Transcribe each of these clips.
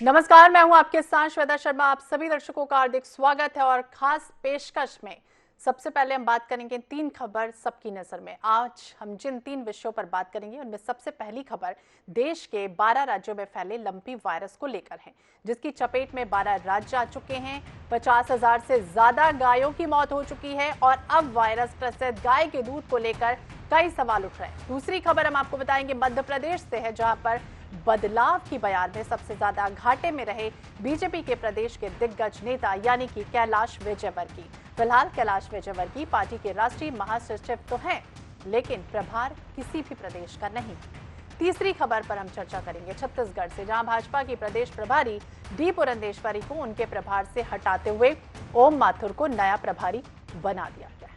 नमस्कार, मैं हूं आपके साथ श्वेता शर्मा। आप सभी दर्शकों का हार्दिक स्वागत है और खास पेशकश में सबसे पहले हम बात करेंगे 3 खबर सबकी नजर में। आज हम जिन 3 विषयों पर बात करेंगे उनमें सबसे पहली खबर देश के 12 राज्यों में फैले लंपी वायरस को लेकर है, जिसकी चपेट में 12 राज्य आ चुके हैं। 50,000 से ज्यादा गायों की मौत हो चुकी है और अब वायरस ग्रसित गाय के दूध को लेकर कई सवाल उठ रहे हैं। दूसरी खबर हम आपको बताएंगे मध्य प्रदेश से है, जहां पर बदलाव की बयान में सबसे ज्यादा घाटे में रहे बीजेपी के प्रदेश के दिग्गज नेता यानी कि कैलाश विजयवर्गीय। फिलहाल कैलाश विजयवर्गीय पार्टी के राष्ट्रीय महासचिव तो हैं, लेकिन प्रभार किसी भी प्रदेश का नहीं। तीसरी खबर पर हम चर्चा करेंगे छत्तीसगढ़ से, जहां भाजपा की प्रदेश प्रभारी डी पुरंदेश्वरी को उनके प्रभार से हटाते हुए ओम माथुर को नया प्रभारी बना दिया गया है।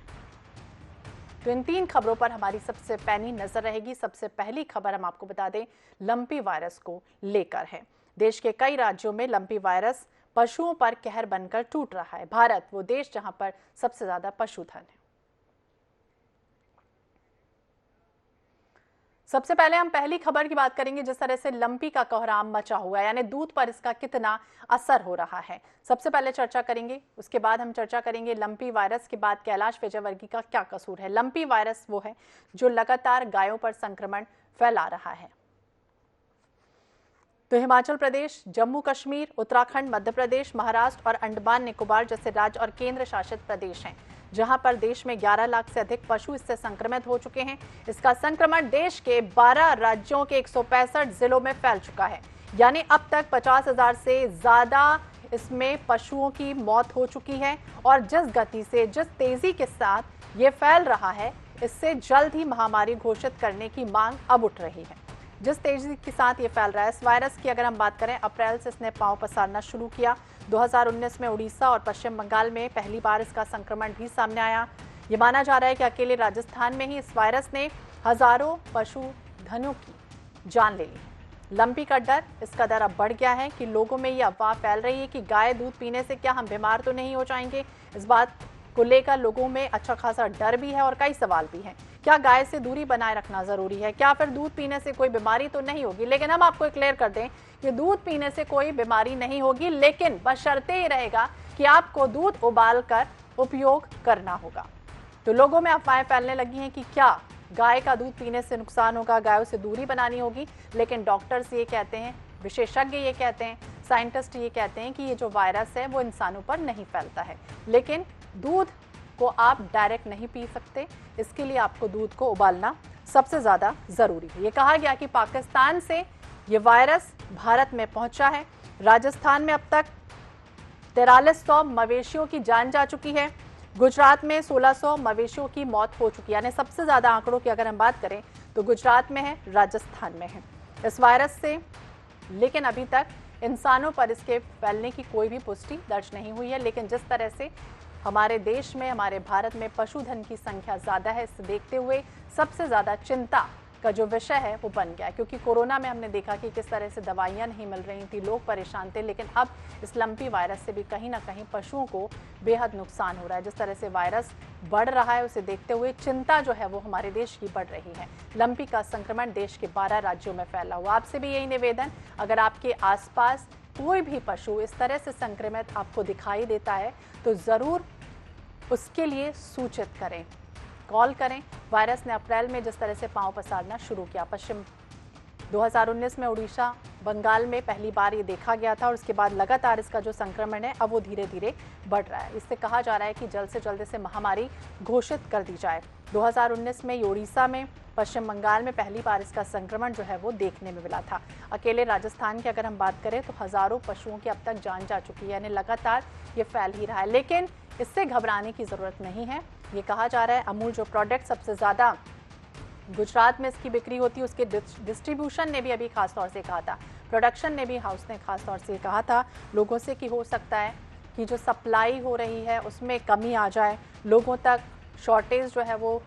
तो इन 3 खबरों पर हमारी सबसे पैनी नजर रहेगी। सबसे पहली खबर हम आपको बता दें लंपी वायरस को लेकर है। देश के कई राज्यों में लंपी वायरस पशुओं पर कहर बनकर टूट रहा है। भारत वो देश जहां पर सबसे ज्यादा पशुधन है। सबसे पहले हम पहली खबर की बात करेंगे, जिस तरह से लंपी का कोहराम मचा हुआ है, यानी दूध पर इसका कितना असर हो रहा है। सबसे पहले चर्चा करेंगे, उसके बाद हम चर्चा करेंगे लंपी वायरस के बाद कैलाश विजयवर्गीय का क्या कसूर है। लंपी वायरस वो है जो लगातार गायों पर संक्रमण फैला रहा है। तो हिमाचल प्रदेश, जम्मू कश्मीर, उत्तराखंड, मध्य प्रदेश, महाराष्ट्र और अंडमान निकोबार जैसे राज्य और केंद्र शासित प्रदेश हैं, जहां पर देश में 11 लाख से अधिक पशु इससे संक्रमित हो चुके हैं। इसका संक्रमण देश के 12 राज्यों के 165 जिलों में फैल चुका है, यानी अब तक 50,000 से ज्यादा इसमें पशुओं की मौत हो चुकी है। और जिस गति से, जिस तेजी के साथ ये फैल रहा है, इससे जल्द ही महामारी घोषित करने की मांग अब उठ रही है। जिस तेजी के साथ ये फैल रहा है, इस वायरस की अगर हम बात करें, अप्रैल से इसने पांव पसारना शुरू किया। 2019 में उड़ीसा और पश्चिम बंगाल में पहली बार इसका संक्रमण भी सामने आया। ये माना जा रहा है कि अकेले राजस्थान में ही इस वायरस ने हजारों पशुधनों की जान ले ली है। लंपी का डर, इसका डर अब बढ़ गया है कि लोगों में ये अफवाह फैल रही है कि गाय दूध पीने से क्या हम बीमार तो नहीं हो जाएंगे। इस बात को लेकर लोगों में अच्छा खासा डर भी है और कई सवाल भी हैं। क्या गाय से दूरी बनाए रखना जरूरी है? क्या फिर दूध पीने से कोई बीमारी तो नहीं होगी? लेकिन हम आपको क्लियर कर दें कि दूध पीने से कोई बीमारी नहीं होगी, लेकिन बशर्ते ये रहेगा कि आपको दूध उबाल कर उपयोग करना होगा। तो लोगों में अफवाहें फैलने लगी हैं कि क्या गाय का दूध पीने से नुकसान होगा, गायों से दूरी बनानी होगी। लेकिन डॉक्टर्स ये कहते हैं, विशेषज्ञ ये कहते हैं, साइंटिस्ट ये कहते हैं कि ये जो वायरस है वो इंसानों पर नहीं फैलता है। लेकिन दूध को आप डायरेक्ट नहीं पी सकते, इसके लिए आपको दूध को उबालना सबसे ज्यादा जरूरी है। ये कहा गया कि पाकिस्तान से ये वायरस भारत में पहुंचा है। राजस्थान में अब तक 4300 मवेशियों की जान जा चुकी है। गुजरात में 1600 मवेशियों की मौत हो चुकी है। यानी सबसे ज्यादा आंकड़ों की अगर हम बात करें तो गुजरात में है, राजस्थान में है इस वायरस से। लेकिन अभी तक इंसानों पर इसके फैलने की कोई भी पुष्टि दर्ज नहीं हुई है। लेकिन जिस तरह से हमारे देश में, हमारे भारत में पशुधन की संख्या ज्यादा है, इसे देखते हुए सबसे ज्यादा चिंता का जो विषय है वो बन गया है। क्योंकि कोरोना में हमने देखा कि किस तरह से दवाइयां नहीं मिल रही थी, लोग परेशान थे। लेकिन अब इस लंपी वायरस से भी कहीं ना कहीं पशुओं को बेहद नुकसान हो रहा है। जिस तरह से वायरस बढ़ रहा है, उसे देखते हुए चिंता जो है वो हमारे देश की बढ़ रही है। लंपी का संक्रमण देश के 12 राज्यों में फैला हुआ। आपसे भी यही निवेदन, अगर आपके आसपास कोई भी पशु इस तरह से संक्रमित आपको दिखाई देता है तो जरूर उसके लिए सूचित करें, कॉल करें। वायरस ने अप्रैल में जिस तरह से पांव पसारना शुरू किया, पश्चिम 2019 में उड़ीसा, बंगाल में पहली बार ये देखा गया था और उसके बाद लगातार इसका जो संक्रमण है अब वो धीरे धीरे बढ़ रहा है। इससे कहा जा रहा है कि जल्द से जल्द इसे महामारी घोषित कर दी जाए। 2019 में उड़ीसा में, पश्चिम बंगाल में पहली बार इसका संक्रमण जो है वो देखने में मिला था। अकेले राजस्थान की अगर हम बात करें तो हजारों पशुओं की अब तक जान जा चुकी है, यानी लगातार ये फैल ही रहा है। लेकिन इससे घबराने की जरूरत नहीं है। ये कहा जा रहा है अमूल जो प्रोडक्ट सबसे ज्यादा गुजरात में इसकी बिक्री होती है, उसके डिस्ट्रीब्यूशन ने भी अभी खास तौर से कहा था, प्रोडक्शन ने भी, हाउस ने खास तौर से कहा था लोगों से कि हो सकता है कि जो सप्लाई हो रही है उसमें कमी आ जाए, लोगों तक शॉर्टेज जो है वो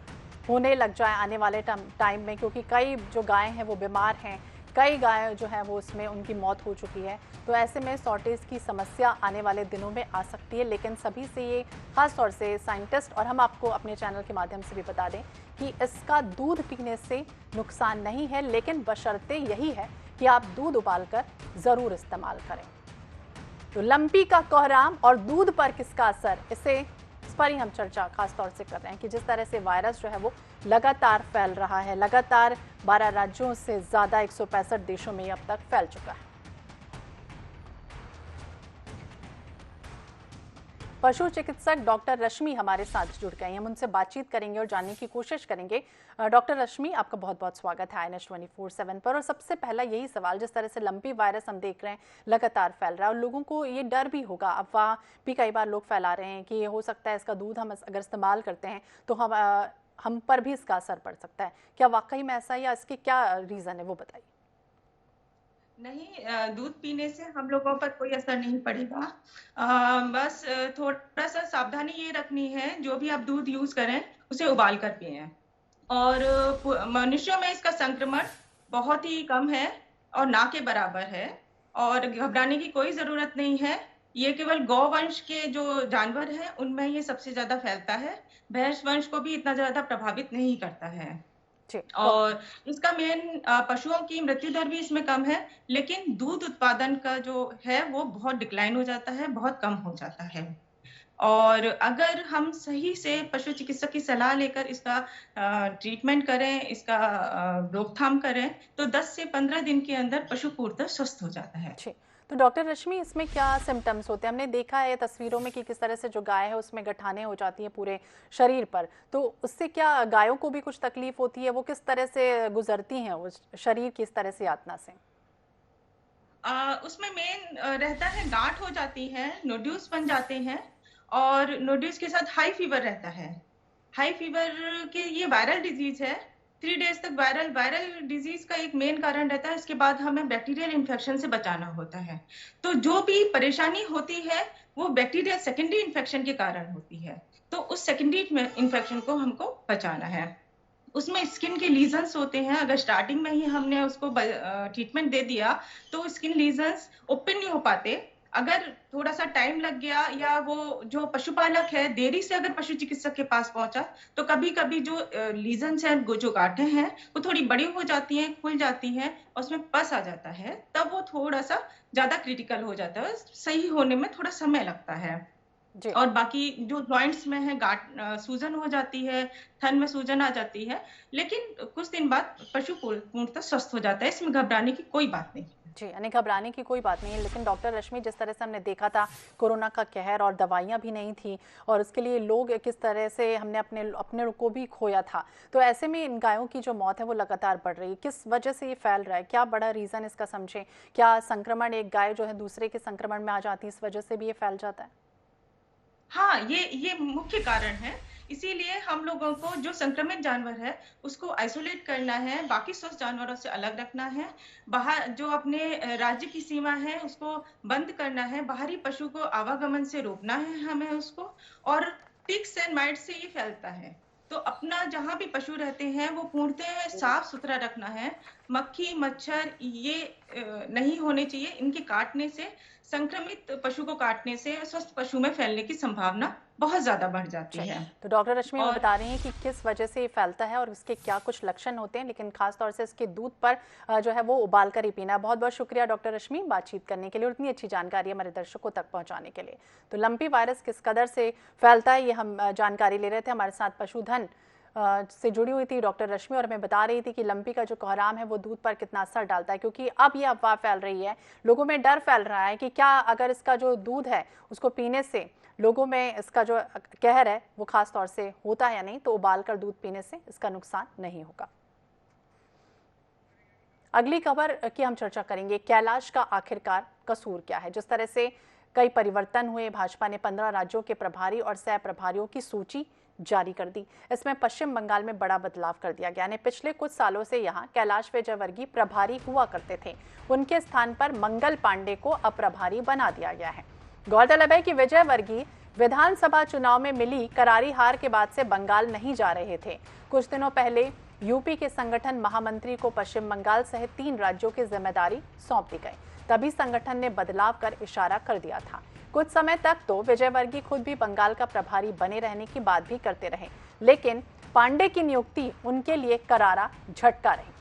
होने लग जाए आने वाले टाइम में। क्योंकि कई जो गायें हैं वो बीमार हैं, कई गायें जो हैं वो उसमें उनकी मौत हो चुकी है। तो ऐसे में शॉर्टेज की समस्या आने वाले दिनों में आ सकती है। लेकिन सभी से ये खास तौर से साइंटिस्ट और हम आपको अपने चैनल के माध्यम से भी बता दें कि इसका दूध पीने से नुकसान नहीं है, लेकिन बशर्ते यही है कि आप दूध उबालकर जरूर इस्तेमाल करें। तो लंपी का कोहराम और दूध पर किसका असर, इस पर ही हम चर्चा खास तौर से कर रहे हैं कि जिस तरह से वायरस जो है वो लगातार फैल रहा है, लगातार 12 राज्यों से ज्यादा 165 देशों में अब तक फैल चुका है। पशु चिकित्सक डॉक्टर रश्मि हमारे साथ जुड़ गए हैं, हम उनसे बातचीत करेंगे और जानने की कोशिश करेंगे। डॉक्टर रश्मि, आपका बहुत बहुत स्वागत है INS 24/7 पर। और सबसे पहला यही सवाल, जिस तरह से लंपी वायरस हम देख रहे हैं लगातार फैल रहा है और लोगों को ये डर भी होगा, अफवाह भी कई बार लोग फैला रहे हैं कि ये हो सकता है इसका दूध हम अगर इस्तेमाल करते हैं तो हम पर भी इसका असर पड़ सकता है। क्या वाकई में ऐसा, या इसके क्या रीजन है वो बताइए। नहीं, दूध पीने से हम लोगों पर कोई असर नहीं पड़ेगा। बस थोड़ा सा सावधानी ये रखनी है, जो भी आप दूध यूज करें उसे उबाल कर पिएं। और मनुष्यों में इसका संक्रमण बहुत ही कम है और ना के बराबर है, और घबराने की कोई जरूरत नहीं है। ये केवल गौवंश के जो जानवर हैं उनमें ये सबसे ज्यादा फैलता है। भैंस वंश को भी इतना ज्यादा प्रभावित नहीं करता है। और इसका मेन पशुओं की मृत्यु दर भी इसमें कम है, लेकिन दूध उत्पादन का जो है वो बहुत डिक्लाइन हो जाता है, बहुत कम हो जाता है। और अगर हम सही से पशु चिकित्सक की सलाह लेकर इसका ट्रीटमेंट करें, इसका रोकथाम करें, तो 10 से 15 दिन के अंदर पशु पूर्णतः स्वस्थ हो जाता है। तो डॉक्टर रश्मि, इसमें क्या सिम्टम्स होते हैं? हमने देखा है तस्वीरों में कि किस तरह से जो गाय है उसमें गठाने हो जाती हैं पूरे शरीर पर, तो उससे क्या गायों को भी कुछ तकलीफ होती है? वो किस तरह से गुजरती हैं उस शरीर की इस तरह से यातना से? उसमें मेन रहता है, गांठ हो जाती है, नोड्यूल्स बन जाते हैं, और नोड्यूल्स के साथ हाई फीवर रहता है। हाई फीवर के ये वायरल डिजीज है, 3 डेज तक वायरल डिजीज का एक मेन कारण रहता है। इसके बाद हमें बैक्टीरियल इन्फेक्शन से बचाना होता है। तो जो भी परेशानी होती है वो बैक्टीरियल सेकेंडरी इन्फेक्शन के कारण होती है, तो उस सेकेंडरी इन्फेक्शन को हमको बचाना है। उसमें स्किन के लीजन्स होते हैं, अगर स्टार्टिंग में ही हमने उसको ट्रीटमेंट दे दिया तो स्किन लीजन्स ओपन नहीं हो पाते। अगर थोड़ा सा टाइम लग गया, या वो जो पशुपालक है देरी से अगर पशु चिकित्सक के पास पहुंचा, तो कभी कभी जो लीजन्स हैं, जो गांठें हैं, वो थोड़ी बड़ी हो जाती हैं, खुल जाती हैं और उसमें पस आ जाता है। तब वो थोड़ा सा ज्यादा क्रिटिकल हो जाता है, सही होने में थोड़ा समय लगता है। और बाकी जो जॉइंट्स में है, गांठ सूजन हो जाती है, थन में सूजन आ जाती है, लेकिन कुछ दिन बाद पशु पूर्णतः स्वस्थ हो जाता है। इसमें घबराने की कोई बात नहीं। जी, यानी घबराने की कोई बात नहीं है। लेकिन डॉक्टर रश्मि, जिस तरह से हमने देखा था कोरोना का कहर और दवाइयां भी नहीं थी, और उसके लिए लोग किस तरह से हमने अपने को भी खोया था, तो ऐसे में इन गायों की जो मौत है वो लगातार बढ़ रही है। किस वजह से ये फैल रहा है? क्या बड़ा रीजन इसका समझें? क्या संक्रमण, एक गाय जो है दूसरे के संक्रमण में आ जाती है, इस वजह से भी ये फैल जाता है? हाँ, ये मुख्य कारण है। इसीलिए हम लोगों को जो संक्रमित जानवर है उसको आइसोलेट करना है, बाकी स्वस्थ जानवरों से अलग रखना है। बाहर जो अपने राज्य की सीमा है उसको बंद करना है, बाहरी पशु को आवागमन से रोकना है हमें उसको। और टिक्स एंड माइट से ये फैलता है, तो अपना जहां भी पशु रहते हैं वो पूर्णतः साफ सुथरा रखना है। मक्खी मच्छर ये नहीं होने चाहिए। इनके काटने से, संक्रमित पशु को काटने से स्वस्थ पशु में फैलने की संभावना बहुत ज्यादा बढ़ जाती है। तो डॉक्टर रश्मि बता रही हैं कि किस वजह से ये फैलता है और इसके क्या कुछ लक्षण होते हैं, लेकिन खास तौर से इसके दूध पर जो है वो उबाल कर ही पीना। बहुत बहुत शुक्रिया डॉक्टर रश्मि बातचीत करने के लिए और इतनी अच्छी जानकारी हमारे दर्शकों तक पहुंचाने के लिए। तो लंपी वायरस किस कदर से फैलता है ये हम जानकारी ले रहे थे। हमारे साथ पशुधन से जुड़ी हुई थी डॉक्टर रश्मि, और मैं बता रही थी कि लंपी का जो कोहराम है वो दूध पर कितना असर डालता है, क्योंकि अब ये अफवाह फैल रही है, लोगों में डर फैल रहा है कि क्या अगर इसका जो दूध है उसको पीने से लोगों में इसका जो कहर है वो खास तौर से होता है या नहीं, तो उबाल कर दूध पीने से इसका नुकसान नहीं होगा। अगली खबर की हम चर्चा करेंगे, कैलाश का आखिरकार कसूर क्या है। जिस तरह से कई परिवर्तन हुए, भाजपा ने 15 राज्यों के प्रभारी और सह प्रभारियों की सूची जारी कर दी। इसमें पश्चिम बंगाल में बड़ा बदलाव कर दिया गया। पिछले कुछ सालों से यहाँ कैलाश विजयवर्गीय प्रभारी हुआ करते थे, उनके स्थान पर मंगल पांडे को अप्रभारी बना दिया गया है। गौरतलब है कि विजयवर्गीय विधानसभा चुनाव में मिली करारी हार के बाद से बंगाल नहीं जा रहे थे। कुछ दिनों पहले यूपी के संगठन महामंत्री को पश्चिम बंगाल सहित 3 राज्यों की जिम्मेदारी सौंप दी गई। तभी संगठन ने बदलाव कर इशारा कर दिया था। कुछ समय तक तो विजयवर्गीय खुद भी बंगाल का प्रभारी बने रहने की बात भी करते रहे, लेकिन पांडे की नियुक्ति उनके लिए करारा झटका रही।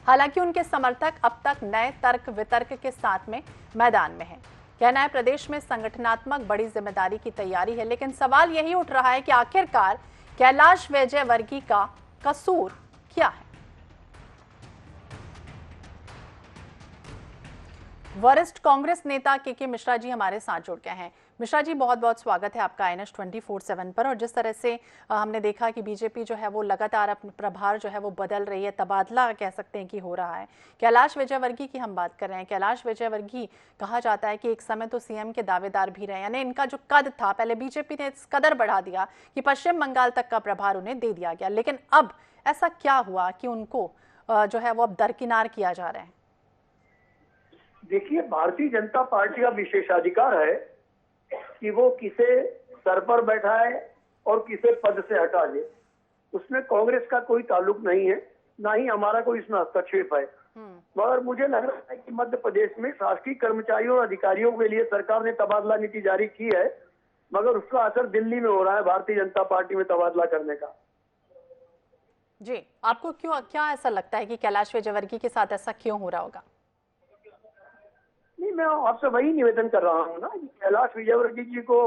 हालांकि उनके समर्थक अब तक नए तर्क वितर्क के साथ में मैदान में हैं। कहना है प्रदेश में संगठनात्मक बड़ी जिम्मेदारी की तैयारी है, लेकिन सवाल यही उठ रहा है कि आखिरकार कैलाश विजयवर्गीय का कसूर क्या है। वरिष्ठ कांग्रेस नेता के मिश्रा जी हमारे साथ जुड़ गए हैं। मिश्रा जी, बहुत बहुत स्वागत है आपका INS 24/7 पर। और जिस तरह से हमने देखा कि बीजेपी जो है वो लगातार अपना प्रभार जो है वो बदल रही है, तबादला कह सकते हैं कि हो रहा है। कैलाश विजयवर्गीय की हम बात कर रहे हैं। कैलाश विजयवर्गीय कहा जाता है कि एक समय तो CM के दावेदार भी रहे, यानी इनका जो कद था, पहले बीजेपी ने इस कदर बढ़ा दिया कि पश्चिम बंगाल तक का प्रभार उन्हें दे दिया गया, लेकिन अब ऐसा क्या हुआ कि उनको जो है वो अब दरकिनार किया जा रहा है? देखिए, भारतीय जनता पार्टी का विशेषाधिकार है कि वो किसे सर पर बैठाए और किसे पद से हटा दे। उसमें कांग्रेस का कोई ताल्लुक नहीं है, ना ही हमारा कोई इसमें हस्तक्षेप है। मगर मुझे लग रहा है कि मध्य प्रदेश में शासकीय कर्मचारियों और अधिकारियों के लिए सरकार ने तबादला नीति जारी की है, मगर उसका असर दिल्ली में हो रहा है भारतीय जनता पार्टी में तबादला करने का। जी, आपको क्या ऐसा लगता है कि कैलाश विजयवर्गीय के साथ ऐसा क्यों हो रहा होगा? नहीं, मैं आपसे वही निवेदन कर रहा हूँ ना कि कैलाश विजयवर्गीय जी को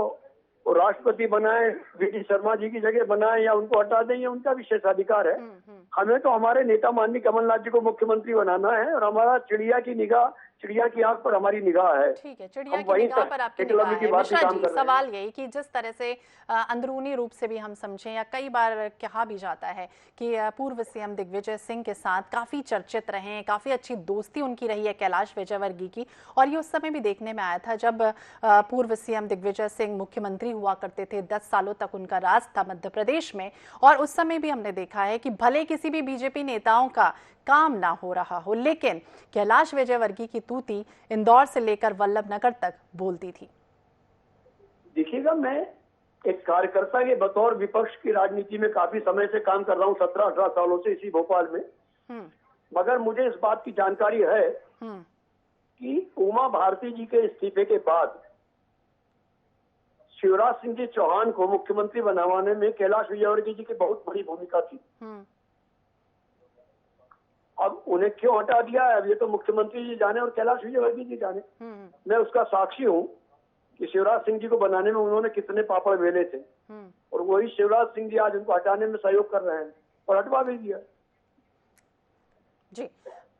राष्ट्रपति बनाए, VD शर्मा जी की जगह बनाए या उनको हटा दें, ये उनका विशेषाधिकार है। हमें तो हमारे नेता माननीय कमलनाथ जी को मुख्यमंत्री बनाना है और हमारा चिड़िया की आंख पर हमारी निगाह है। ठीक है, चिड़िया की निगाह पर आपकी निगाह है। मिश्रा जी, सवाल यही कि जिस तरह से अंदरूनी रूप से भी हम समझें या कई बार कहा भी जाता है कि पूर्व CM दिग्विजय सिंह के साथ काफी चर्चित रहे हैं, काफी अच्छी दोस्ती उनकी रही है कैलाश विजयवर्गीय की, और ये उस समय भी देखने में आया था जब पूर्व CM दिग्विजय सिंह मुख्यमंत्री हुआ करते थे। 10 सालों तक उनका राज था मध्य प्रदेश में, और उस समय भी हमने देखा है कि भले किसी भी बीजेपी नेताओं का काम ना हो रहा हो, लेकिन कैलाश विजयवर्गीय की तूती इंदौर से लेकर वल्लभनगर तक बोलती थी। देखिएगा, मैं एक कार्यकर्ता के बतौर विपक्ष की राजनीति में काफी समय से काम कर रहा हूँ, 17-18 सालों से इसी भोपाल में। मगर मुझे इस बात की जानकारी है कि उमा भारती जी के इस्तीफे के बाद शिवराज सिंह जी चौहान को मुख्यमंत्री बनवाने में कैलाश विजयवर्गीय जी की बहुत बड़ी भूमिका थी। अब उन्हें क्यों हटा दिया है, अब ये तो मुख्यमंत्री जी जाने और कैलाश विजयवर्गीय जी जाने। मैं उसका साक्षी हूँ कि शिवराज सिंह जी को बनाने में उन्होंने कितने पापड़ बेले थे, और वही शिवराज सिंह जी आज उनको हटाने में सहयोग कर रहे हैं और हटवा भी दिया। जी,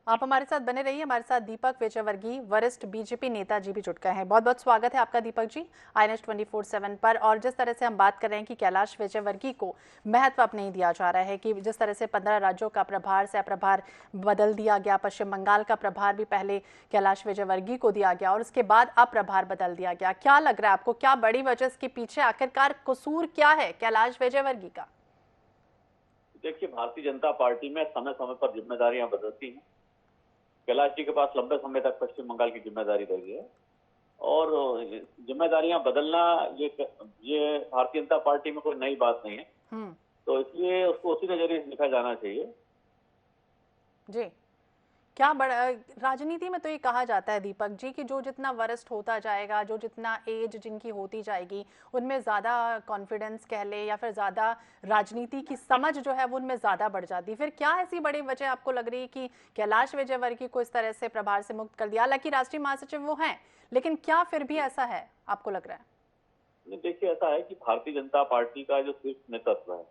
आप हमारे साथ बने रहिए। हमारे साथ दीपक विजयवर्गीय, वरिष्ठ बीजेपी नेता जी भी जुड़ गए हैं। बहुत बहुत स्वागत है आपका दीपक जी INS 24/7 पर। और जिस तरह से हम बात कर रहे हैं कि कैलाश विजयवर्गीय को महत्व अब नहीं दिया जा रहा है, कि जिस तरह से 15 राज्यों का प्रभार से अप्रभार बदल दिया गया, पश्चिम बंगाल का प्रभार भी पहले कैलाश विजयवर्गीय को दिया गया और उसके बाद अप्रभार बदल दिया गया, क्या लग रहा है आपको, क्या बड़ी वजह इसके पीछे आखिरकार कसूर क्या है कैलाश विजयवर्गीय का? देखिए, भारतीय जनता पार्टी में समय समय पर जिम्मेदारियां बदलती हैं। कैलाश जी के पास लंबे समय तक पश्चिम बंगाल की जिम्मेदारी रही है, और जिम्मेदारियां बदलना ये भारतीय जनता पार्टी में कोई नई बात नहीं है, तो इसलिए उसको उसी नजरिए से देखा जाना चाहिए। जी, क्या बड़ा राजनीति में तो ये कहा जाता है दीपक जी कि जो जितना वरिष्ठ होता जाएगा, जो जितना एज जिनकी होती जाएगी, उनमें ज्यादा कॉन्फिडेंस कह ले या फिर ज्यादा राजनीति की समझ जो है वो उनमें ज्यादा बढ़ जाती है। फिर क्या ऐसी बड़ी वजह आपको लग रही है कि कैलाश विजयवर्गीय को इस तरह से प्रभार से मुक्त कर दिया? हालांकि राष्ट्रीय महासचिव वो हैं, लेकिन क्या फिर भी ऐसा है आपको लग रहा है? देखिए, ऐसा है कि भारतीय जनता पार्टी का जो शीर्ष नेतृत्व है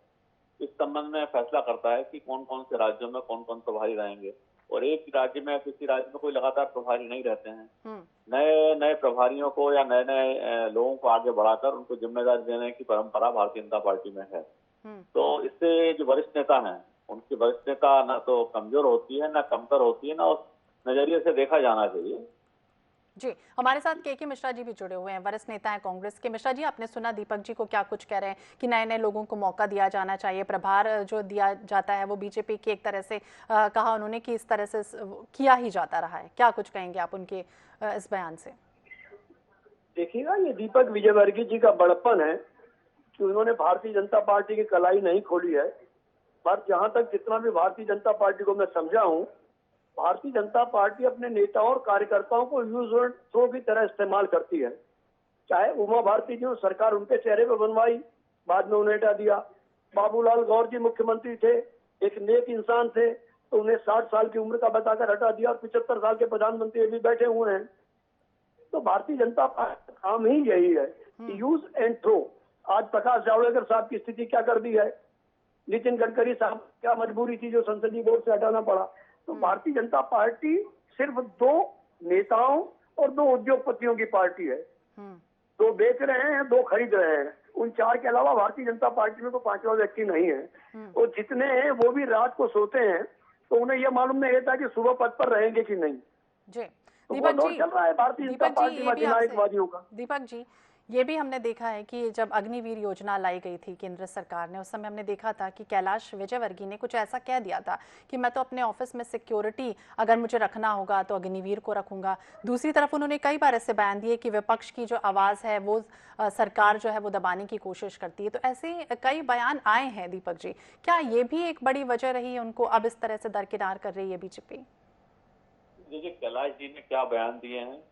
इस संबंध में फैसला करता है कि कौन कौन से राज्यों में कौन कौन प्रभारी रहेंगे, और एक राज्य में किसी राज्य में कोई लगातार प्रभारी नहीं रहते हैं। नए नए प्रभारियों को या नए नए लोगों को आगे बढ़ाकर उनको जिम्मेदारी देने की परंपरा भारतीय जनता पार्टी में है। तो इससे जो वरिष्ठ नेता हैं उनकी वरिष्ठता न तो कमजोर होती है, न कमतर होती है, न उस नजरिए से देखा जाना चाहिए। जी, हमारे साथ के मिश्रा जी भी जुड़े हुए हैं, वरिष्ठ नेता हैं कांग्रेस के। मिश्रा जी, आपने सुना दीपक जी को क्या कुछ कह रहे हैं कि नए नए लोगों को मौका दिया जाना चाहिए, प्रभार जो दिया जाता है वो बीजेपी की एक तरह से कहा उन्होंने कि इस तरह से किया ही जाता रहा है, क्या कुछ कहेंगे आप उनके इस बयान से? देखिएगा, ये दीपक विजयवर्गीय जी का बड़प्पन है कि उन्होंने भारतीय जनता पार्टी की कलाई नहीं खोली है। पर जहां तक जितना भी भारतीय जनता पार्टी को मैं समझा हूं, भारतीय जनता पार्टी अपने नेताओं और कार्यकर्ताओं को यूज एंड थ्रो की तरह इस्तेमाल करती है। चाहे उमा भारती जी सरकार उनके चेहरे पर बनवाई, बाद में उन्हें हटा दिया। बाबूलाल गौर जी मुख्यमंत्री थे, एक नेक इंसान थे, तो उन्हें 60 साल की उम्र का बताकर हटा दिया और 75 साल के प्रधानमंत्री अभी बैठे हुए हैं। तो भारतीय जनता पार्टी का काम ही यही है, यूज एंड थ्रो। आज प्रकाश जावड़ेकर साहब की स्थिति क्या कर दी है, नितिन गडकरी साहब क्या मजबूरी थी जो संसदीय बोर्ड से हटाना पड़ा। तो भारतीय जनता पार्टी सिर्फ 2 नेताओं और 2 उद्योगपतियों की पार्टी है। 2 बेच रहे हैं, 2 खरीद रहे हैं। उन 4 के अलावा भारतीय जनता पार्टी में कोई 5वां व्यक्ति नहीं है। और जितने हैं वो भी रात को सोते हैं, तो उन्हें यह मालूम नहीं रहता कि सुबह पद पर रहेंगे कि नहीं। जी तो दीपक वो दौर जी, चल रहा है भारतीय जनता पार्टी में अधिनायकवादियों का। दीपक जी, ये भी हमने देखा है कि जब अग्निवीर योजना लाई गई थी केंद्र सरकार ने, उस समय हमने देखा था कि कैलाश विजयवर्गीय ने कुछ ऐसा कह दिया था कि मैं तो अपने ऑफिस में सिक्योरिटी अगर मुझे रखना होगा तो अग्निवीर को रखूंगा। दूसरी तरफ उन्होंने कई बार ऐसे बयान दिए कि विपक्ष की जो आवाज़ है वो सरकार जो है वो दबाने की कोशिश करती है। तो ऐसे कई बयान आए हैं दीपक जी, क्या ये भी एक बड़ी वजह रही है उनको अब इस तरह से दरकिनार कर रही है बीजेपी? देखिए, कैलाश जी ने क्या बयान दिए हैं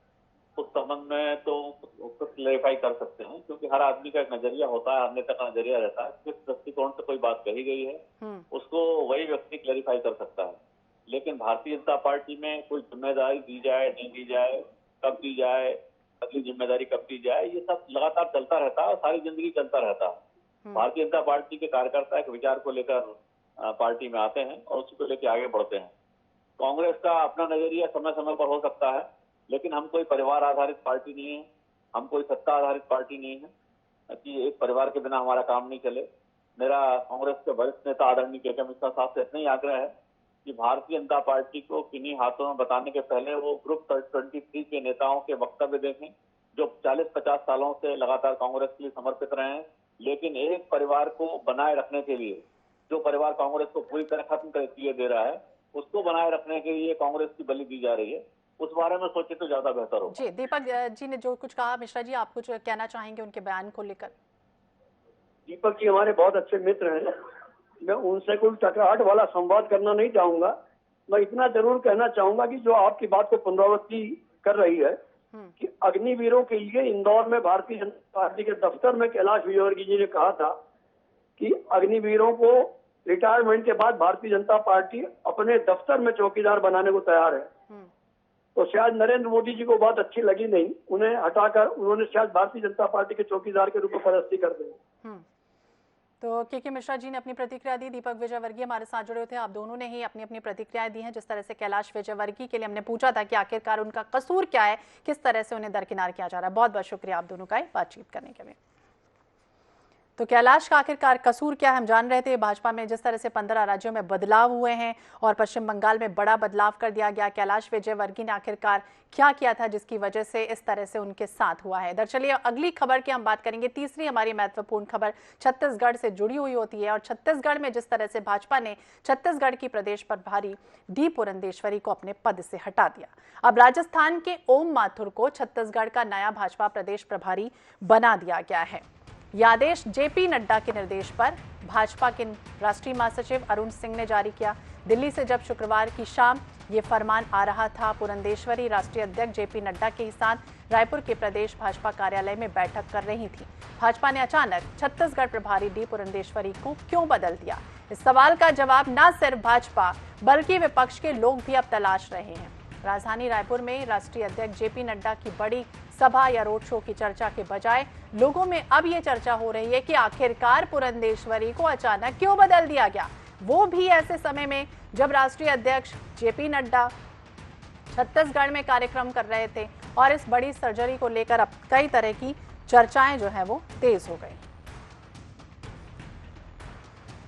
उस संबंध में तो उसको क्लेरिफाई कर सकते हैं, क्योंकि हर आदमी का एक नजरिया होता है, हर नेता का नजरिया रहता है। किस दृष्टिकोण से कोई बात कही गई है उसको वही व्यक्ति क्लेरिफाई कर सकता है। लेकिन भारतीय जनता पार्टी में कोई जिम्मेदारी दी जाए नहीं दी जाए, कब दी जाए, अगली जिम्मेदारी कब दी जाए, ये सब लगातार चलता रहता है और सारी जिंदगी चलता रहता है। भारतीय जनता पार्टी के कार्यकर्ता एक विचार को लेकर पार्टी में आते हैं और उसको लेकर आगे बढ़ते हैं। कांग्रेस का अपना नजरिया समय समय पर हो सकता है, लेकिन हम कोई परिवार आधारित पार्टी नहीं है, हम कोई सत्ता आधारित पार्टी नहीं है कि एक परिवार के बिना हमारा काम नहीं चले। मेरा कांग्रेस के वरिष्ठ नेता आदरणीय के मिश्रा साहब से इतना ही आग्रह है कि भारतीय जनता पार्टी को किन्हीं हाथों में बताने के पहले वो ग्रुप 23 के नेताओं के वक्तव्य देखें, जो 40-50 सालों से लगातार कांग्रेस के लिए समर्पित रहे हैं। लेकिन एक परिवार को बनाए रखने के लिए, जो परिवार कांग्रेस को पूरी तरह खत्म कर दिए दे रहा है, उसको बनाए रखने के लिए कांग्रेस की बलि दी जा रही है, उस बारे में सोचे तो ज्यादा बेहतर हो। जी, दीपक जी ने जो कुछ कहा, मिश्रा जी आप कुछ कहना चाहेंगे उनके बयान को लेकर? दीपक जी हमारे बहुत अच्छे मित्र हैं, मैं उनसे कोई टकराहट वाला संवाद करना नहीं चाहूंगा। मैं इतना जरूर कहना चाहूंगा कि जो आपकी बात को पुनरावृत्ति कर रही है कि अग्निवीरों के लिए इंदौर में भारतीय जनता पार्टी के दफ्तर में कैलाश विजयवर्गीय जी ने कहा था कि अग्निवीरों को रिटायरमेंट के बाद भारतीय जनता पार्टी अपने दफ्तर में चौकीदार बनाने को तैयार है। तो शायद नरेंद्र मोदी जी को बहुत अच्छी लगी नहीं, उन्हें हटाकर उन्होंने शायद भारतीय जनता पार्टी के चौकीदार के रूप में पदस्थी कर दी। तो के मिश्रा जी ने अपनी प्रतिक्रिया दी, दीपक विजयवर्गीय हमारे साथ जुड़े थे, आप दोनों ने ही अपनी अपनी प्रतिक्रियाएं दी हैं। जिस तरह से कैलाश विजयवर्गीय के लिए हमने पूछा था कि आखिरकार उनका कसूर क्या है, किस तरह से उन्हें दरकिनार किया जा रहा है। बहुत बहुत शुक्रिया आप दोनों का बातचीत करने के लिए। तो कैलाश का आखिरकार कसूर क्या है, हम जान रहे थे भाजपा में जिस तरह से 15 राज्यों में बदलाव हुए हैं और पश्चिम बंगाल में बड़ा बदलाव कर दिया गया। कैलाश विजयवर्गीय ने आखिरकार क्या किया था जिसकी वजह से इस तरह से उनके साथ हुआ है। इधर चलिए अगली खबर की हम बात करेंगे। तीसरी हमारी महत्वपूर्ण खबर छत्तीसगढ़ से जुड़ी हुई होती है और छत्तीसगढ़ में जिस तरह से भाजपा ने छत्तीसगढ़ की प्रदेश प्रभारी डी पुरंदेश्वरी को अपने पद से हटा दिया। अब राजस्थान के ओम माथुर को छत्तीसगढ़ का नया भाजपा प्रदेश प्रभारी बना दिया गया है। यह आदेश जेपी नड्डा के निर्देश पर भाजपा के राष्ट्रीय महासचिव अरुण सिंह ने जारी किया। दिल्ली से जब शुक्रवार की शाम ये फरमान आ रहा था, पुरंदेश्वरी राष्ट्रीय अध्यक्ष जेपी नड्डा के साथ रायपुर के प्रदेश भाजपा कार्यालय में बैठक कर रही थी। भाजपा ने अचानक छत्तीसगढ़ प्रभारी डी पुरंदेश्वरी को क्यों बदल दिया? इस सवाल का जवाब न सिर्फ भाजपा बल्कि विपक्ष के लोग भी अब तलाश रहे हैं। राजधानी रायपुर में राष्ट्रीय अध्यक्ष जेपी नड्डा की बड़ी सभा या रोड शो की चर्चा के बजाय लोगों में अब ये चर्चा हो रही है कि आखिरकार पुरंदेश्वरी को अचानक क्यों बदल दिया गया, वो भी ऐसे समय में जब राष्ट्रीय अध्यक्ष जेपी नड्डा छत्तीसगढ़ में कार्यक्रम कर रहे थे और इस बड़ी सर्जरी को लेकर अब कई तरह की चर्चाएं जो है वो तेज हो गई।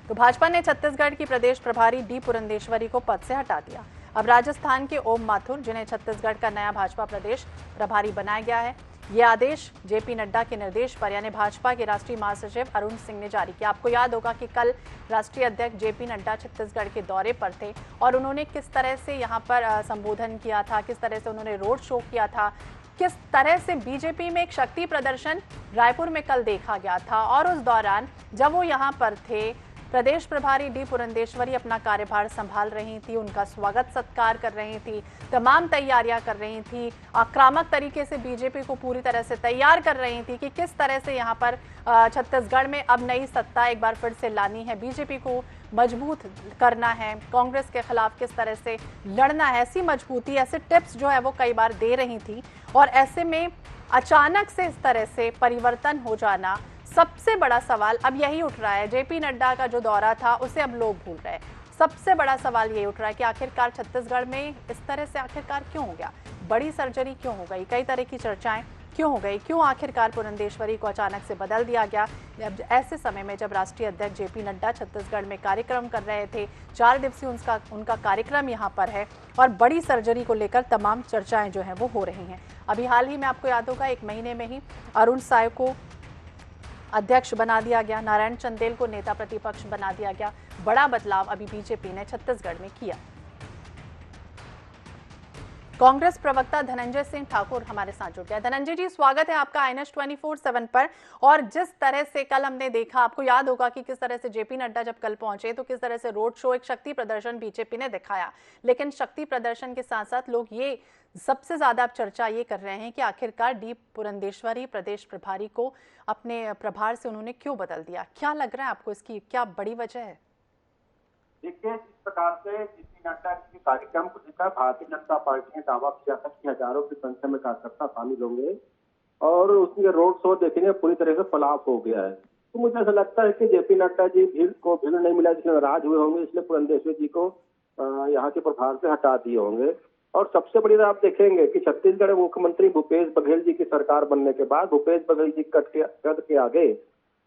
तो भाजपा ने छत्तीसगढ़ की प्रदेश प्रभारी डी पुरंदेश्वरी को पद से हटा दिया। अब राजस्थान के ओम माथुर, जिन्हें छत्तीसगढ़ का नया भाजपा प्रदेश प्रभारी बनाया गया है, ये आदेश जेपी नड्डा के निर्देश पर यानी भाजपा के राष्ट्रीय महासचिव अरुण सिंह ने जारी किया। आपको याद होगा कि कल राष्ट्रीय अध्यक्ष जेपी नड्डा छत्तीसगढ़ के दौरे पर थे और उन्होंने किस तरह से यहाँ पर संबोधन किया था, किस तरह से उन्होंने रोड शो किया था, किस तरह से बीजेपी में एक शक्ति प्रदर्शन रायपुर में कल देखा गया था। और उस दौरान जब वो यहाँ पर थे, प्रदेश प्रभारी डी पुरंदेश्वरी अपना कार्यभार संभाल रही थी, उनका स्वागत सत्कार कर रही थी, तमाम तैयारियां कर रही थी, आक्रामक तरीके से बीजेपी को पूरी तरह से तैयार कर रही थी कि किस तरह से यहां पर छत्तीसगढ़ में अब नई सत्ता एक बार फिर से लानी है, बीजेपी को मजबूत करना है, कांग्रेस के खिलाफ किस तरह से लड़ना है। ऐसी मजबूती, ऐसे टिप्स जो है वो कई बार दे रही थी। और ऐसे में अचानक से इस तरह से परिवर्तन हो जाना, सबसे बड़ा सवाल अब यही उठ रहा है। जेपी नड्डा का जो दौरा था उसे अब लोग भूल रहे हैं। सबसे बड़ा सवाल यही उठ रहा है कि आखिरकार छत्तीसगढ़ में इस तरह से आखिरकार क्यों हो गया, बड़ी सर्जरी क्यों हो गई, कई तरह की चर्चाएं क्यों हो गई, क्यों आखिरकार पुरंदेश्वरी को अचानक से बदल दिया गया। ऐसे समय में जब राष्ट्रीय अध्यक्ष जेपी नड्डा छत्तीसगढ़ में कार्यक्रम कर रहे थे, 4 दिवसीय उनका कार्यक्रम यहाँ पर है और बड़ी सर्जरी को लेकर तमाम चर्चाएं जो हैं वो हो रही हैं। अभी हाल ही में आपको याद होगा 1 महीने में ही अरुण साय को अध्यक्ष बना दिया गया, नारायण चंदेल को नेता प्रतिपक्ष बना दिया गया। बड़ा बदलाव अभी बीजेपी ने छत्तीसगढ़ में किया। कांग्रेस प्रवक्ता धनंजय सिंह ठाकुर हमारे साथ जुड़ गया। धनंजय जी, स्वागत है आपका INS 24/7 पर। और जिस तरह से कल हमने देखा, आपको याद होगा कि किस तरह से जेपी नड्डा जब कल पहुंचे तो किस तरह से रोड शो, एक शक्ति प्रदर्शन बीजेपी ने दिखाया। लेकिन शक्ति प्रदर्शन के साथ साथ लोग ये सबसे ज्यादा अब चर्चा ये कर रहे हैं कि आखिरकार डी पुरंदेश्वरी प्रदेश प्रभारी को अपने प्रभार से उन्होंने क्यों बदल दिया। क्या लग रहा है आपको, इसकी क्या बड़ी वजह है? देखिए, जिस प्रकार से जेपी नड्डा के कार्यक्रम को लेकर भारतीय जनता पार्टी ने दावा किया था कि हजारों की संख्या में कार्यकर्ता शामिल होंगे और उसके रोड शो देखने पूरी तरह से फ्लॉप हो गया है। तो मुझे ऐसा लगता है कि जेपी नड्डा जी भीड़ नहीं मिला, जिसमें नाराज हुए होंगे, इसलिए पुरंदेश्वरी जी को यहाँ के प्रभार से हटा दिए होंगे। और सबसे बड़ी बात आप देखेंगे कि छत्तीसगढ़ मुख्यमंत्री भूपेश बघेल जी की सरकार बनने के बाद भूपेश बघेल जी कद के आगे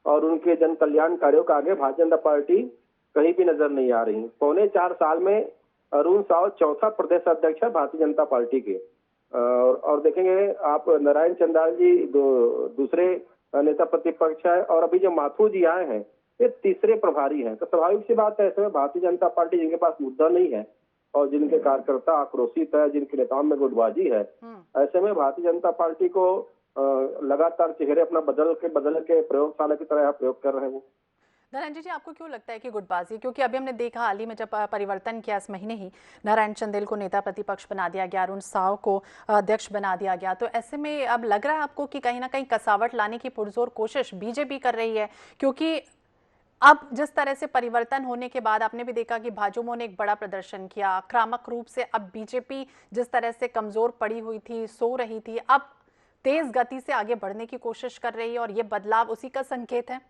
और उनके जन कल्याण कार्यों के आगे भारतीय जनता पार्टी कहीं भी नजर नहीं आ रही। 4.25 साल में अरुण साव 4था प्रदेश अध्यक्ष है भारतीय जनता पार्टी के। और देखेंगे आप, नारायण चंदेल जी दूसरे नेता प्रतिपक्ष है और अभी जो माथुर जी आए हैं ये तीसरे प्रभारी हैं। तो स्वाभाविक सी बात है, ऐसे में भारतीय जनता पार्टी जिनके पास मुद्दा नहीं है और जिनके कार्यकर्ता आक्रोशित है, जिनके नेताओं में गुटबाजी है, ऐसे में भारतीय जनता पार्टी को लगातार चेहरे अपना बदल के प्रयोगशाला की तरह प्रयोग कर रहे हैं। धनंजय जी, आपको क्यों लगता है कि गुटबाजी? क्योंकि अभी हमने देखा हाल ही में जब परिवर्तन किया इस महीने ही, नारायण चंदेल को नेता प्रतिपक्ष बना दिया गया, अरुण साव को अध्यक्ष बना दिया गया। तो ऐसे में अब लग रहा है आपको कि कहीं ना कहीं कसावट लाने की पुरजोर कोशिश बीजेपी कर रही है? क्योंकि अब जिस तरह से परिवर्तन होने के बाद आपने भी देखा कि भाजपा ने एक बड़ा प्रदर्शन किया, आक्रामक रूप से अब बीजेपी जिस तरह से कमजोर पड़ी हुई थी, सो रही थी, अब तेज गति से आगे बढ़ने की कोशिश कर रही है और ये बदलाव उसी का संकेत है।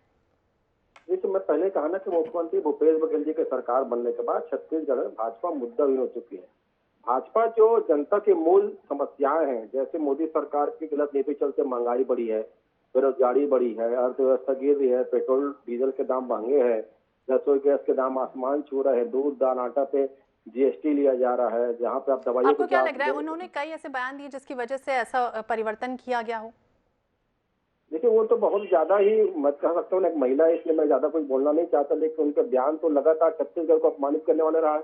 तो मैं पहले कहा ना कि मुख्यमंत्री भूपेश बघेल जी के सरकार बनने के बाद छत्तीसगढ़ में भाजपा मुद्दाहीन हो चुकी है। भाजपा जो जनता की मूल समस्याएं हैं, जैसे मोदी सरकार की गलत नीति चलते महंगाई बढ़ी है, बेरोजगारी बढ़ी है, अर्थव्यवस्था गिर रही है, पेट्रोल डीजल के दाम महंगे हैं, रसोई गैस के दाम आसमान छू रहे हैं, दूध दाल आटा पे GST लिया जा रहा है, जहाँ पे आप दवाइयों आपको क्या लग रहा है उन्होंने कई ऐसे बयान दिए जिसकी वजह से ऐसा परिवर्तन किया गया हो? देखिए, वो तो बहुत ज्यादा ही मत कह सकता हूँ, एक महिला है इसलिए मैं ज्यादा कुछ बोलना नहीं चाहता, लेकिन उनके बयान तो लगातार छत्तीसगढ़ को अपमानित करने वाले रहा है।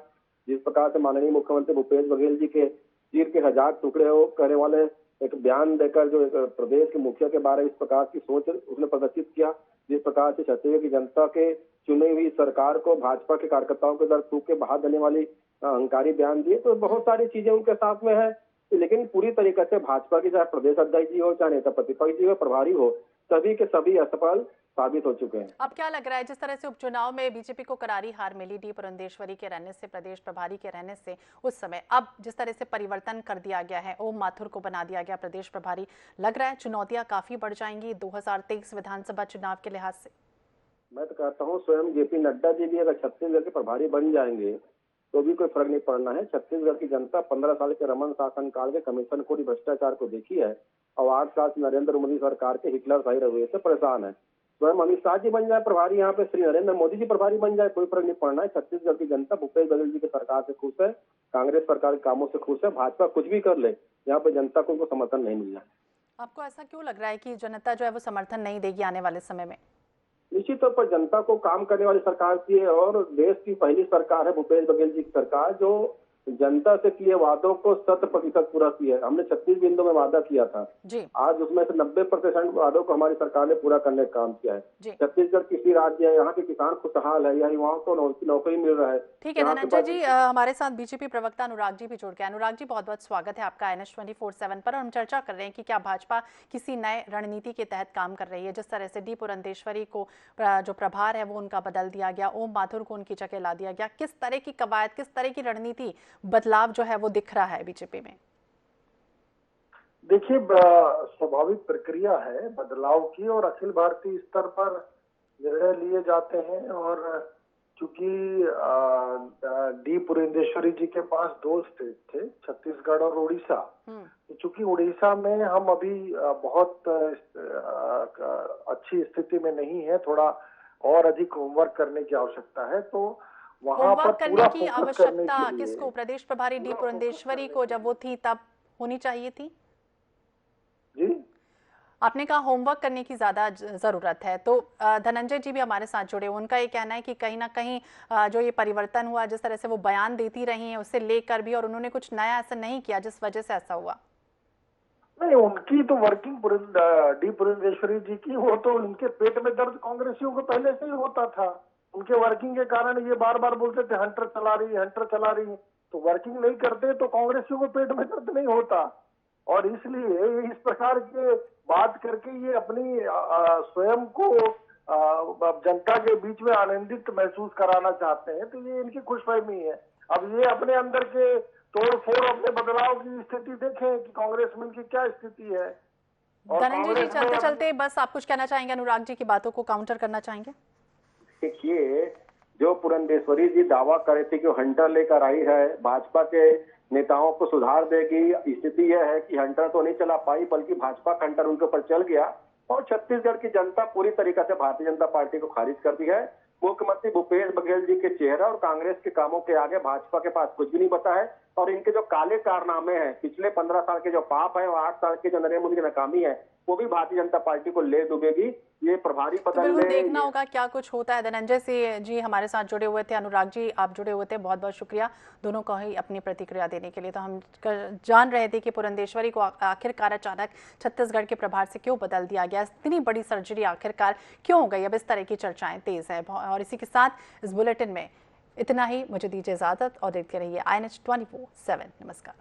जिस प्रकार से माननीय मुख्यमंत्री भूपेश बघेल जी के चीर के 1000 टुकड़े हो करने वाले एक बयान देकर जो प्रदेश के मुखिया के बारे में इस प्रकार की सोच उसने प्रदर्शित किया, जिस प्रकार से छत्तीसगढ़ की जनता के चुनी हुई सरकार को भाजपा के कार्यकर्ताओं के दर थूक के बहा देने वाली अहंकारी बयान दिए, तो बहुत सारी चीजें उनके साथ में है। लेकिन पूरी तरीके से भाजपा की चाहे प्रदेश अध्यक्ष जी हो, चाहे नेता प्रतिपक्ष जी हो, प्रभारी हो, सभी के सभी असफल साबित हो चुके हैं। अब क्या लग रहा है, जिस तरह से उपचुनाव में बीजेपी को करारी हार मिली डी पुरंदेश्वरी के रहने से, प्रदेश प्रभारी के रहने से, उस समय अब जिस तरह से परिवर्तन कर दिया गया है, ओम माथुर को बना दिया गया प्रदेश प्रभारी, लग रहा है चुनौतियां काफी बढ़ जाएंगी 2023 विधानसभा चुनाव के लिहाज से? मैं तो कहता हूँ स्वयं जेपी नड्डा जी भी अगर छत्तीसगढ़ के प्रभारी बन जाएंगे तो भी कोई फर्क नहीं पड़ना है। छत्तीसगढ़ की जनता 15 साल के रमन शासन काल के कमीशन खोरी भ्रष्टाचार को देखी है और 8 साल से नरेंद्र मोदी सरकार के हिटलरशाही रवैये से परेशान है। स्वयं अमित शाह जी बन जाए प्रभारी, यहाँ पे श्री नरेंद्र मोदी जी प्रभारी बन जाए, कोई फर्क नहीं पड़ना है। छत्तीसगढ़ की जनता भूपेश बघेल जी की सरकार से खुश है, कांग्रेस सरकार के कामों से खुश है। भाजपा कुछ भी कर ले, यहाँ पे जनता को उनको समर्थन नहीं मिलना है। आपको ऐसा क्यों लग रहा है कि जनता जो है वो समर्थन नहीं देगी आने वाले समय में? निश्चित तौर पर जनता को काम करने वाली सरकार की है और देश की पहली सरकार है भूपेश बघेल जी की सरकार, जो जनता से किए वादों को 100% पूरा किया है। हमने 36 बिंदु में वादा किया था जी आज उसमें से 90% वादों को हमारी सरकार ने पूरा करने का काम किया है। जी छत्तीसगढ़ किसी राज्य है, यहाँ के किसान खुशहाल है, यहाँ युवाओं को नौकरी मिल रहा है। ठीक है धनंजय जी, हमारे साथ बीजेपी प्रवक्ता अनुराग जी भी जुड़ गए। अनुराग जी, बहुत बहुत स्वागत है आपका INS 24/7 पर। और हम चर्चा कर रहे हैं कि क्या भाजपा किसी नए रणनीति के तहत काम कर रही है। जिस तरह से डी पुरंदेश्वरी को जो प्रभार है वो उनका बदल दिया गया, ओम माथुर को उनकी जगह ला दिया गया, किस तरह की कवायद, किस तरह की रणनीति बदलाव जो है वो दिख रहा है बीजेपी में? देखिए, स्वाभाविक प्रक्रिया है बदलाव की और अखिल भारतीय स्तर पर निर्णय लिए जाते हैं। और चूंकि डी पुरंदेश्वरी जी के पास 2 स्टेट थे, छत्तीसगढ़ और उड़ीसा, चूंकि उड़ीसा में हम अभी बहुत अच्छी स्थिति में नहीं है, थोड़ा और अधिक होमवर्क करने की आवश्यकता है, तो वहां पर करने की आवश्यकता किसको? प्रदेश प्रभारी डी पुरंदेश्वरी को जब वो थी तब होनी चाहिए थी जी। आपने कहा होमवर्क करने की ज्यादा जरूरत है, तो धनंजय जी भी हमारे साथ जुड़े। उनका ये कहना है कि कहीं ना कहीं जो ये परिवर्तन हुआ, जिस तरह से वो बयान देती रही हैं उससे लेकर भी, और उन्होंने कुछ नया ऐसा नहीं किया जिस वजह से ऐसा हुआ। नहीं, उनकी तो वर्किंग डी पुरंदेश्वरी जी की, वो तो उनके पेट में दर्द कांग्रेसियों को पहले से ही होता था। उनके वर्किंग के कारण ये बार बार बोलते थे हंटर चला रही है, हंटर चला रही है। तो वर्किंग नहीं करते तो कांग्रेसियों को पेट में दर्द नहीं होता, और इसलिए इस प्रकार के बात करके ये अपनी स्वयं को जनता के बीच में आनंदित महसूस कराना चाहते हैं। तो ये इनकी खुशफहमी है। अब ये अपने अंदर के तोड़-फोड़, अपने बदलाव की स्थिति देखें कि कांग्रेस में इनकी क्या स्थिति है। धनंजय जी, चलते चलते बस आप कुछ कहना चाहेंगे, अनुराग जी की बातों को काउंटर करना चाहेंगे? देखिए, जो पुरंदेश्वरी जी दावा करे थे कि हंटर लेकर आई है, भाजपा के नेताओं को सुधार देगी, स्थिति यह है कि हंटर तो नहीं चला पाई, बल्कि भाजपा का हंटर उनके ऊपर चल गया और छत्तीसगढ़ की जनता पूरी तरीके से भारतीय जनता पार्टी को खारिज कर दी है। मुख्यमंत्री भूपेश बघेल जी के चेहरा और कांग्रेस के कामों के आगे भाजपा के पास कुछ भी नहीं बता है। और इनके जो काले कारनामे हैं, पिछले 15 साल के जो पाप है और 8 साल के जो नरेंद्र मोदी की नाकामी है, वो भी भारतीय जनता पार्टी को ले डूबेगी। ये प्रभारी बदलने तो देखना होगा क्या कुछ होता है। धनंजय से जी हमारे साथ जुड़े हुए थे, अनुराग जी आप जुड़े हुए थे, बहुत बहुत शुक्रिया दोनों को ही अपनी प्रतिक्रिया देने के लिए। तो हम जान रहे थे कि पुरंदेश्वरी को आखिरकार अचानक छत्तीसगढ़ के प्रभार से क्यों बदल दिया गया, इतनी बड़ी सर्जरी आखिरकार क्यों हो गई। अब इस तरह की चर्चाएं तेज है। और इसी के साथ इस बुलेटिन में इतना ही। मुझे दीजिए इजाजत और देखते रहिए INS 24/7। नमस्कार।